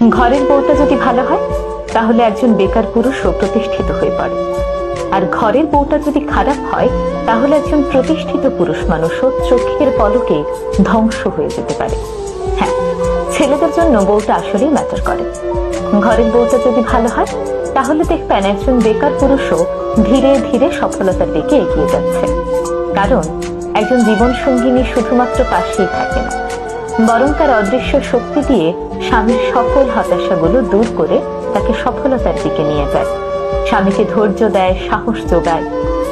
ঘরের বউটা যদি ভালো হয় তাহলে একজন বেকার পুরুষও প্রতিষ্ঠিত হয়ে পড়ে, আর ঘরের বউটা যদি খারাপ হয় তাহলে একজন প্রতিষ্ঠিত পুরুষ মানুষও চোখের পলকে ধ্বংস হয়ে যেতে পারে। হ্যাঁ, ছেলেদের জন্য বউটা আসলেই ম্যাটার করে। ঘরের বউটা যদি ভালো হয় তাহলে দেখবেন একজন বেকার পুরুষও ধীরে ধীরে সফলতার দিকে এগিয়ে যাচ্ছে। কারণ একজন জীবন সঙ্গিনী শুধুমাত্র পাশেই থাকে না, বরং তার অদৃশ্য শক্তি দিয়ে স্বামীর সকল হতাশাগুলো দূর করে তাকে সফলতার দিকে নিয়ে যায়। স্বামীকে ধৈর্য দেয়, সাহস যোগায়,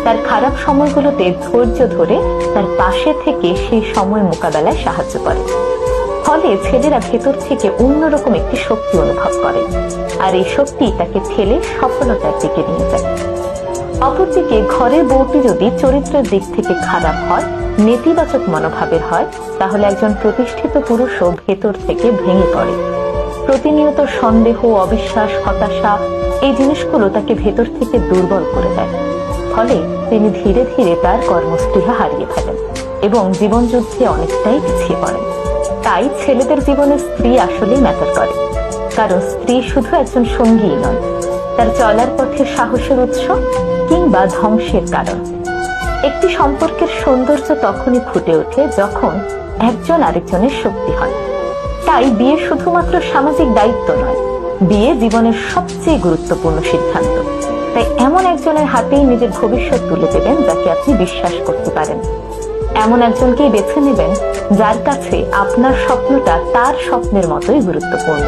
তার খারাপ সময়গুলোতে ধৈর্য ধরে তার পাশে থেকে সেই সময় মোকাবেলায় সাহায্য করে। ফলে ছেলেরা ভেতর থেকে অন্যরকম একটি শক্তি অনুভব করে, আর এই শক্তি তাকে ঠেলে সফলতার দিকে নিয়ে যায়। অপরদিকে ঘরের বউটি যদি চরিত্রের দিক থেকে খারাপ হয়, নেতিবাচক মনোভাবের হয়, তাহলে একজন প্রতিষ্ঠিত পুরুষও ভেতর থেকে ভেঙে পড়ে। প্রতিনিয়ত সন্দেহ, অবিশ্বাস, হতাশা এই জিনিসগুলো তাকে ভেতর থেকে দুর্বল করে দেয়। ফলে তিনি ধীরে ধীরে তার কর্মস্পৃহা হারিয়ে ফেলেন এবং জীবন যুদ্ধে অনেকটাই পিছিয়ে পড়েন। তাই ছেলেদের জীবনে স্ত্রী আসলেই ম্যাটার করে, কারণ স্ত্রী শুধু একজন সঙ্গী নয়, তার চলার পথে সাহসের উৎস কিংবা ধ্বংসের কারণ। একটি সম্পর্কের সৌন্দর্য তখনই ফুটে ওঠে যখন একজন আরেকজনের শক্তি হয়। তাই বিয়ে শুধুমাত্র সামাজিক দায়িত্ব নয়, বিয়ে জীবনের সবচেয়ে গুরুত্বপূর্ণ সিদ্ধান্ত। তাই এমন একজনের হাতেই নিজের ভবিষ্যৎ তুলে দেবেন যাকে আপনি বিশ্বাস করতে পারেন। এমন একজনকেই বেছে নেবেন যার কাছে আপনার স্বপ্নটা তার স্বপ্নের মতোই গুরুত্বপূর্ণ।